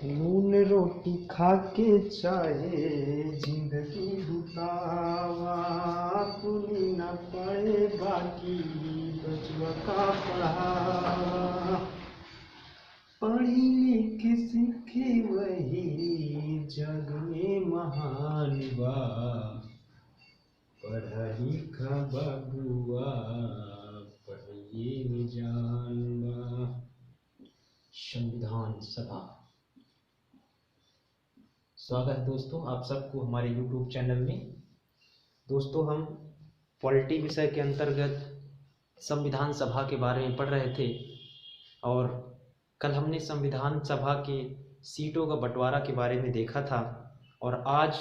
नून रोटी खा के चाहे जिंदगी बितावा, पुनी न पड़े बाकी बचवा का पढ़ावा। पढ़ी लिखी सीखी वही जग में महान बा, पढ़ा लिखा बबुआ पढ़िए जान बा। संविधान सभा। स्वागत दोस्तों आप सबको हमारे YouTube चैनल में। दोस्तों हम पॉलिटी विषय के अंतर्गत संविधान सभा के बारे में पढ़ रहे थे और कल हमने संविधान सभा के सीटों का बंटवारा के बारे में देखा था और आज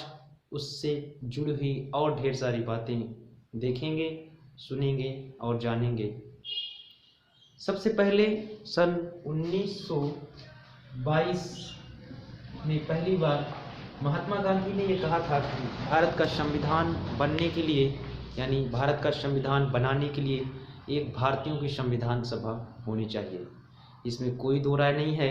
उससे जुड़ी हुई और ढेर सारी बातें देखेंगे, सुनेंगे और जानेंगे। सबसे पहले सन 1922 में पहली बार महात्मा गांधी ने ये कहा था कि भारत का संविधान बनने के लिए यानी भारत का संविधान बनाने के लिए एक भारतीयों की संविधान सभा होनी चाहिए। इसमें कोई दो राय नहीं है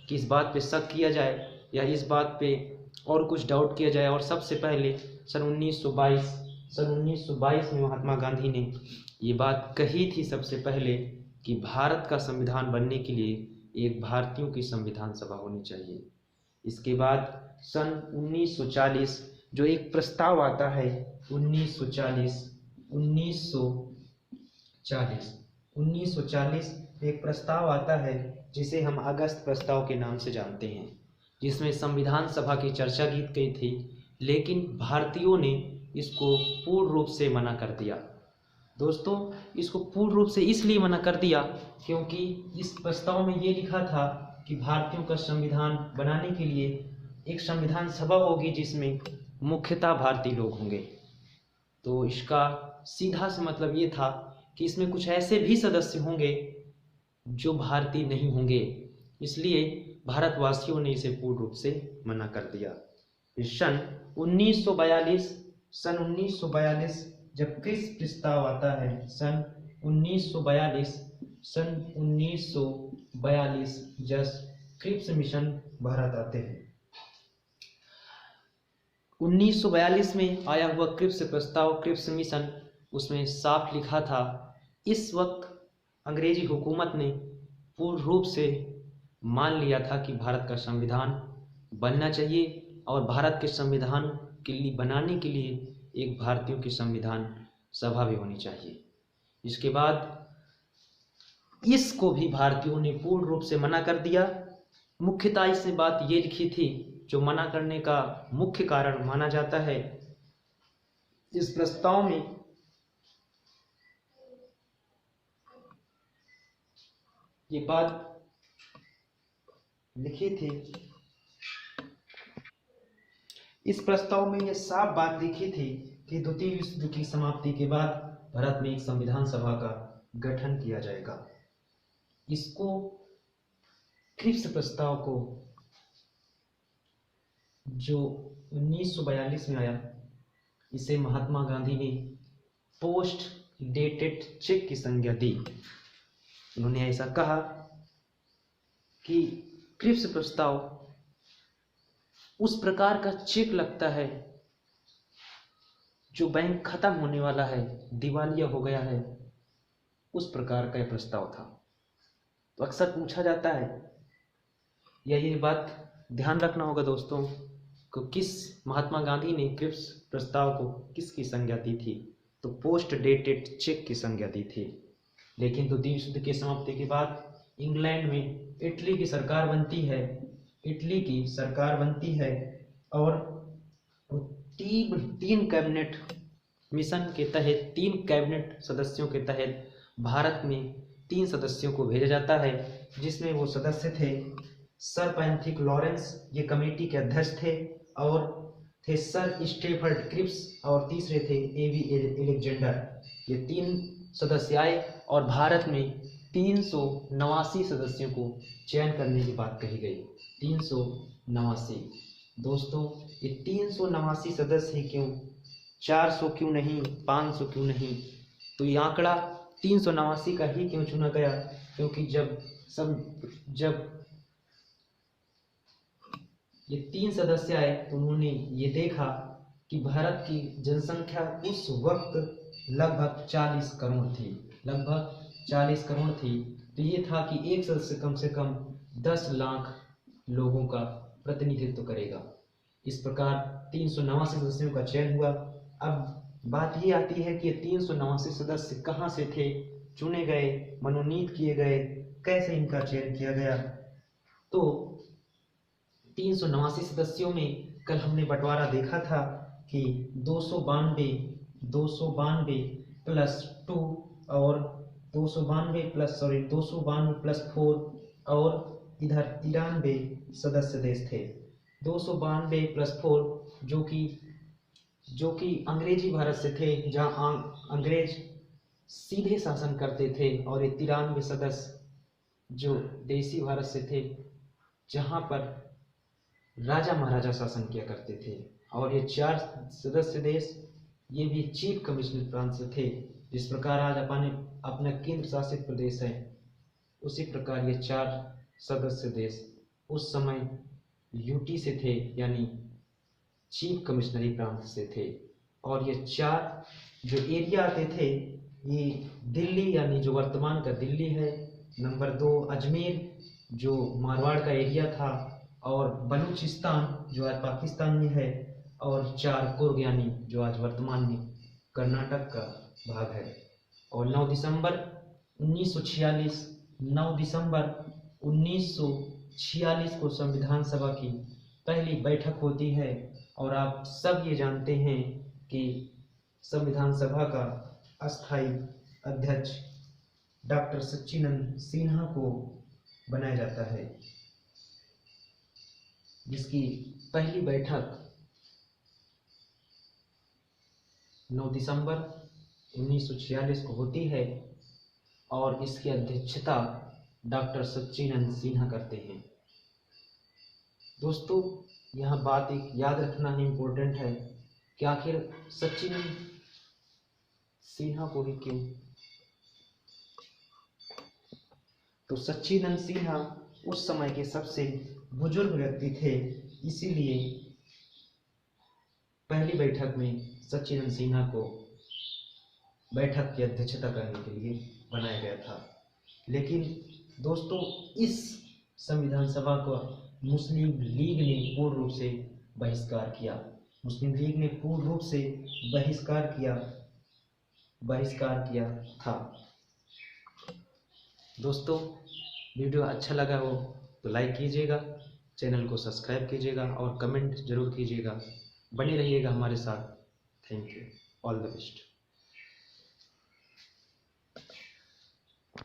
कि इस बात पे शक किया जाए या इस बात पे और कुछ डाउट किया जाए। और सबसे पहले सन 1922 में महात्मा गांधी ने ये बात कही थी सबसे पहले कि भारत का संविधान बनने के लिए एक भारतीयों की संविधान सभा होनी चाहिए। इसके बाद सन 1940 जो एक प्रस्ताव आता है 1940 एक प्रस्ताव आता है जिसे हम अगस्त प्रस्ताव के नाम से जानते हैं, जिसमें संविधान सभा की चर्चा की गई थी, लेकिन भारतीयों ने इसको पूर्ण रूप से मना कर दिया। दोस्तों इसको पूर्ण रूप से इसलिए मना कर दिया क्योंकि इस प्रस्ताव में ये लिखा था कि भारतीयों का संविधान बनाने के लिए एक संविधान सभा होगी जिसमें मुख्यतः भारतीय लोग होंगे। तो इसका सीधा सा मतलब ये था कि इसमें कुछ ऐसे भी सदस्य होंगे जो भारतीय नहीं होंगे, इसलिए भारतवासियों ने इसे पूर्ण रूप से मना कर दिया। सन 1942 जब क्रिप्स प्रस्ताव आता है सन 1942 जब क्रिप्स मिशन भारत आते हैं। 1942 में आया हुआ क्रिप्स प्रस्ताव क्रिप्स मिशन, उसमें साफ लिखा था, इस वक्त अंग्रेजी हुकूमत ने पूर्ण रूप से मान लिया था कि भारत का संविधान बनना चाहिए और भारत के संविधान के लिए बनाने के लिए एक भारतीयों की संविधान सभा भी होनी चाहिए। इसके बाद इसको भी भारतीयों ने पूर्ण रूप से मना कर दिया। मुख्यतः इसमें बात ये लिखी थी, जो मना करने का मुख्य कारण माना जाता है, इस प्रस्ताव में ये बात लिखी थी, इस प्रस्ताव में ये साफ बात लिखी थी कि द्वितीय विश्व युद्ध की समाप्ति के बाद भारत में एक संविधान सभा का गठन किया जाएगा। इसको क्रिप्स प्रस्ताव को जो 1942 में आया, इसे महात्मा गांधी ने पोस्ट डेटेड चेक की संज्ञा दी। उन्होंने ऐसा कहा कि क्रिप्स प्रस्ताव उस प्रकार का चेक लगता है जो बैंक खत्म होने वाला है, दिवालिया हो गया है, उस प्रकार का यह प्रस्ताव था। तो अक्सर पूछा जाता है, या ये बात ध्यान रखना होगा दोस्तों को, किस महात्मा गांधी ने क्रिप्स प्रस्ताव को किसकी संज्ञा दी थी, तो पोस्ट डेटेड चेक की संज्ञा दी थी। लेकिन द्वितीय विश्व युद्ध की समाप्ति के बाद इंग्लैंड में इटली की सरकार बनती है और तीन कैबिनेट मिशन के तहत 3 कैबिनेट सदस्यों के तहत भारत में 3 सदस्यों को भेजा जाता है, जिसमें वो सदस्य थे सर पैंथिक लॉरेंस, ये कमेटी के अध्यक्ष थे, और थे सर स्टेफर्ड क्रिप्स, और तीसरे थे एवी एलेक्जेंडर। ये 3 सदस्य आए और भारत में 389 सदस्यों को चयन करने की बात कही गई। 389 दोस्तों, ये 389 सदस्य ही क्यों, 400 क्यों नहीं, 500 क्यों नहीं, तो ये आंकड़ा 389 का ही क्यों चुना गया? क्योंकि जब ये 3 सदस्य आए तो उन्होंने ये देखा कि भारत की जनसंख्या उस वक्त लगभग 40 करोड़ थी, लगभग 40 करोड़ थी। तो ये था कि एक सदस्य कम से कम 10 लाख लोगों का प्रतिनिधित्व करेगा। इस प्रकार 389 सदस्यों का चयन हुआ। अब बात ये आती है कि 389 सदस्य कहाँ से थे, चुने गए, मनोनीत किए गए, कैसे इनका चयन किया गया। तो 389 सदस्यों में कल हमने बंटवारा देखा था कि 292 प्लस 2 और 292 प्लस 4 और इधर 93 सदस्य देश थे। 292 प्लस 4 जो कि अंग्रेजी भारत से थे, जहाँ अंग्रेज सीधे शासन करते थे, और ये 93 सदस्य जो देसी भारत से थे, जहाँ पर राजा महाराजा शासन किया करते थे। और ये 4 सदस्य देश ये भी चीफ कमिश्नर प्रांत से थे। जिस प्रकार आज अपना केंद्र शासित प्रदेश है, उसी प्रकार ये 4 सदस्य देश उस समय यूटी से थे, यानी चीफ कमिश्नरी प्रांत से थे। और ये 4 जो एरिया आते थे, ये दिल्ली यानी जो वर्तमान का दिल्ली है, नंबर 2 अजमेर जो मारवाड़ का एरिया था, और बलूचिस्तान जो आज पाकिस्तान में है, और 4 कुर्ग यानी जो आज वर्तमान में कर्नाटक का भाग है। और 9 दिसंबर 1946 को संविधान सभा की पहली बैठक होती है। और आप सब ये जानते हैं कि संविधान सभा का अस्थायी अध्यक्ष डॉक्टर सच्चिदानंद सिन्हा को बनाया जाता है, जिसकी पहली बैठक 9 दिसंबर 1946 को होती है, और इसकी अध्यक्षता डॉक्टर सच्चिदानंद सिन्हा करते हैं। दोस्तों, यह बात एक याद रखना ही इम्पोर्टेंट है कि आखिर सच्चिदानंद सिन्हा को ही क्यों। तो सच्चिदानंद सिन्हा उस समय के सबसे बुजुर्ग व्यक्ति थे, इसीलिए पहली बैठक में सच्चिदानंद सिन्हा को बैठक की अध्यक्षता करने के लिए बनाया गया था। लेकिन दोस्तों, इस संविधान सभा को मुस्लिम लीग ने पूर्ण रूप से बहिष्कार किया। मुस्लिम लीग ने पूर्ण रूप से बहिष्कार किया था। दोस्तों, वीडियो अच्छा लगा हो तो लाइक कीजिएगा, चैनल को सब्सक्राइब कीजिएगा और कमेंट जरूर कीजिएगा। बने रहिएगा हमारे साथ। Thank you. All the best.